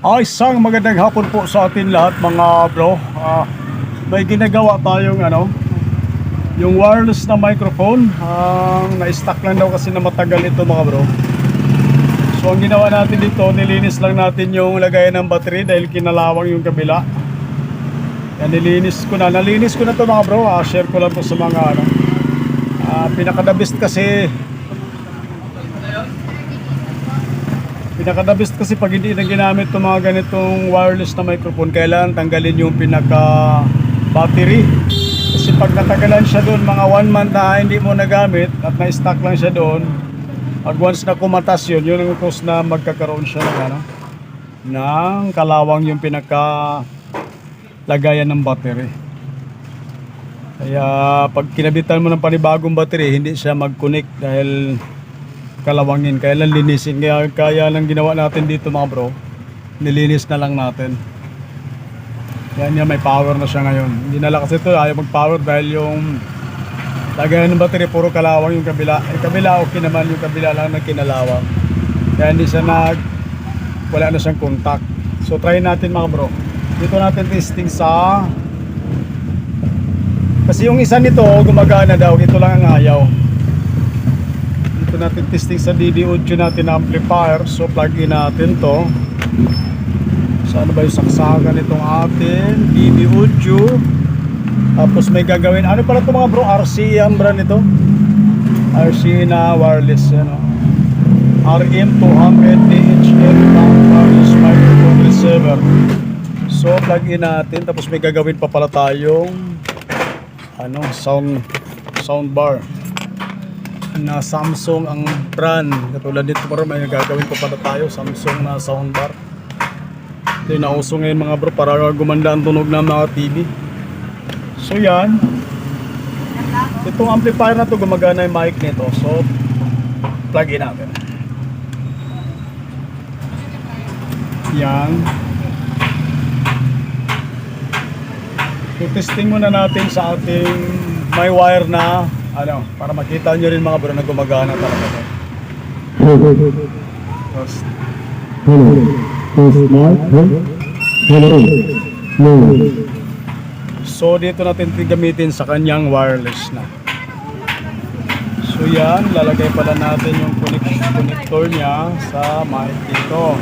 Isang magandang hapon po sa atin lahat mga bro. May ginagawa tayong yung wireless na microphone. Na-stuck lang daw kasi na matagal ito mga bro. So ang ginawa natin dito, nilinis lang natin yung lagayan ng battery dahil kinalawang yung kabila. Yan, nalinis ko na to mga bro. Share ko lang po sa mga pinaka-the best kasi pag hindi na ginamit itong mga ganitong wireless na microphone, kailangan tanggalin yung pinaka battery. Kasi pag natagalan siya doon, mga 1 month na hindi mo nagamit at na-stuck lang siya doon, pag once na kumatas yun ang cause na magkakaroon siya ng kalawang yung pinaka lagayan ng battery. Kaya pag kinabitan mo ng panibagong battery, hindi siya mag-connect dahil kalawangin. Kaya lang linisin. Kaya lang ginawa natin dito mga bro, nilinis na lang natin. Yan, may power na siya ngayon. Hindi na lang kasi ito ayaw mag-power dahil yung lagayan ng battery puro kalawang yung kabila. Kabila okay naman, yung kabila lang na kinalawang. Kaya hindi siya wala na siyang contact. So try natin mga bro. Dito natin testing kasi yung isa nito gumagana daw, ito lang ang ayaw. Dito natin testing sa DD Audio natin na amplifier. So plug in natin to. Saan ba yung saksakan itong atin DD Audio. Tapos may gagawin, ano pala ito mga bro, RC ang brand nito, RC na wireless RM200 DHL wireless microphone receiver. So plug in natin, tapos may gagawin pa pala tayong sound bar na Samsung ang brand. Katulad dito bro, may gagawin pa pala tayo Samsung na sound bar. Ito yung nauso ngayon mga bro para gumanda ang tunog ng mga TV. So yan, itong amplifier na to gumagana yung mic nito. So plug in natin. Yan. I-testing muna natin sa ating may wire na para makita nyo rin mga bro na gumagana talaga to. So dito natin gamitin sa kanyang wireless na. So yan, lalagay pala natin yung connector niya sa mic dito.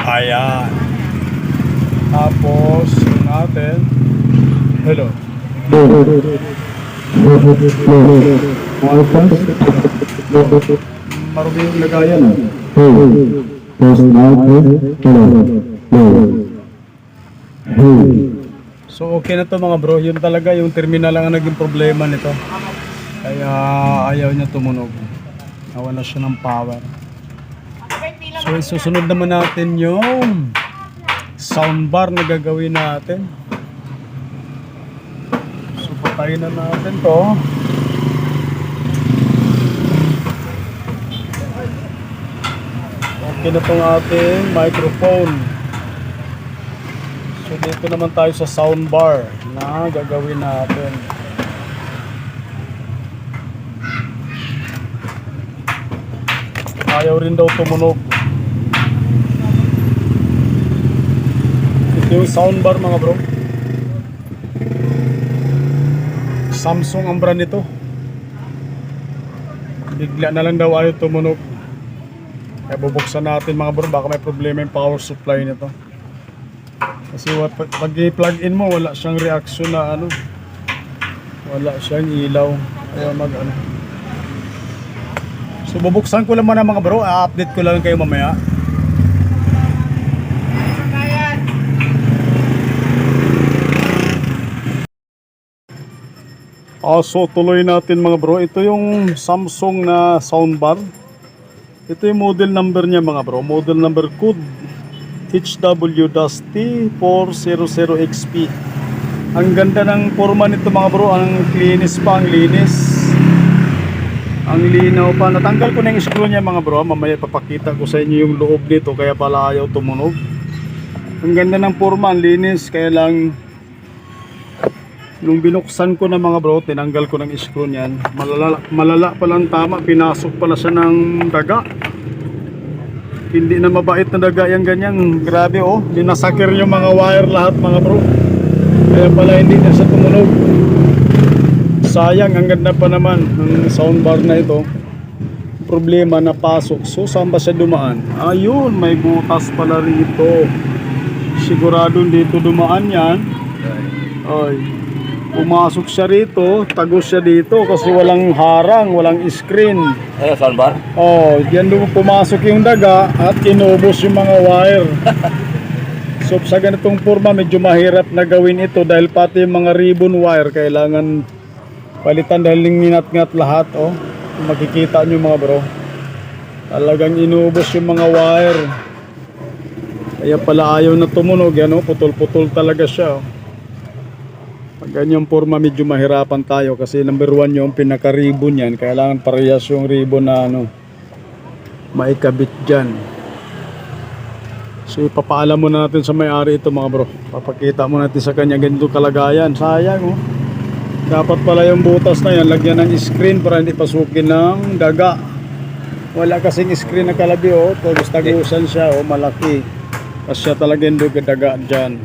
Ayan. Tapos natin marumi yung lagayan. So okay na to mga bro. Yun talaga yung terminal lang ang naging problema nito. Kaya ayaw niya tumunog. Nawala siya ng power. So isusunod naman natin yung soundbar na gagawin natin. So patayin na natin to. Okay na itong ating microphone. So dito naman tayo sa soundbar na gagawin natin. Ayaw rin daw tumunog. Yung soundbar mga bro, Samsung ang brand nito. Bigla na lang daw ayaw tumunog. Kaya bubuksan natin mga bro, baka may problema yung power supply nito. Kasi pag i-plug in mo, wala siyang reaction na wala siyang ilaw. Kaya So bubuksan ko lang muna mga bro, i-update ko lang kayo mamaya. So tuloy natin mga bro. Ito yung Samsung na soundbar. Ito yung model number niya mga bro. Model number code HW-T400XP. Ang ganda ng forma nito mga bro. Ang linis pa, ang linis. Ang linaw pa. Natanggal ko na yung screw niya mga bro. Mamaya papakita ko sa inyo yung loob nito. Kaya pala ayaw tumunog. Ang ganda ng forma, ang linis. Kaya lang nung binuksan ko na mga bro, tinanggal ko ng screw niyan. Malala pa lang tama, pinasok pala siya ng daga. Hindi na mabait na daga yung ganyan. Grabe oh, dinasakir yung mga wire lahat mga bro. Kaya pala hindi na siya tumunog. Sayang, ang ganda pa naman ng soundbar na ito. Problema, napasok. So saan ba siya dumaan? Ayun, may butas pala rito. Sigurado dito dumaan yan. Ay, pumasok siya rito, tagos siya dito kasi walang harang, walang screen. Ano, soundbar? Oh, diyan pumasok yung daga at inubos yung mga wire. So sa ganitong forma medyo mahirap na gawin ito dahil pati yung mga ribbon wire kailangan palitan dahil ningat-ngat lahat. Oh, makikita nyo mga bro, talagang inubos yung mga wire. Kaya pala ayaw na tumunog yan, oh, putol-putol talaga siya. Oh. Pag ganyang forma medyo mahirapan tayo kasi number 1 yung pinaka-ribbon yan, kailangan parehas yung ribbon na maikabit dyan. So ipapaalam muna natin sa may-ari ito mga bro, papakita mo natin sa kanya ganito kalagayan. Sayang oh, dapat pala yung butas na yan lagyan ng screen para hindi pasukin ng daga. Wala kasing screen na kalabi oh, tagusan siya oh, malaki kasi siya talaga yung daga dyan.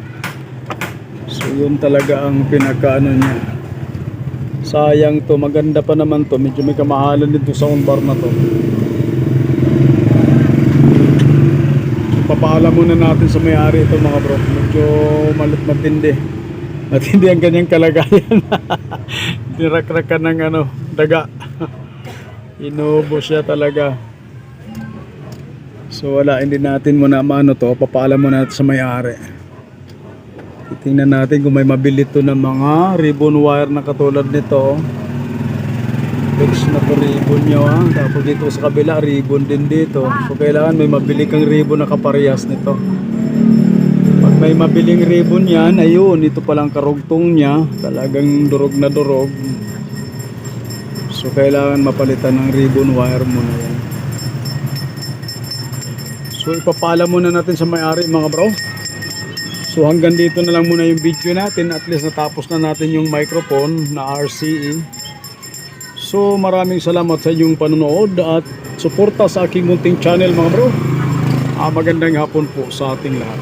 So yun talaga ang pinakaano niya. Sayang to, maganda pa naman to, medyo may kamahalan dito sa soundbar na to. Papaalam muna natin sa may-ari ito mga bro, medyo matindi ang kanyang kalagayan. Dirakrakan ng daga. Inubo siya talaga. So wala, hindi natin muna maano to, papaalam muna natin sa may-ari. Tingnan natin kung may mabili to ng mga ribbon wire na katulad nito. Fix na to ribbon nyo ha. Tapos dito sa kabila ribbon din dito. So kailangan may mabili kang ribbon na kaparehas nito. Pag may mabiling ribbon yan, ayun, ito palang karugtong niya. Talagang durog na durog. So kailangan mapalitan ng ribbon wire muna yan. So ipapala muna natin sa may-ari mga bro. So hanggang dito na lang muna yung video natin. At least natapos na natin yung microphone na RCE. So maraming salamat sa inyong panonood at suporta sa aking munting channel mga bro. Magandang hapon po sa ating lahat.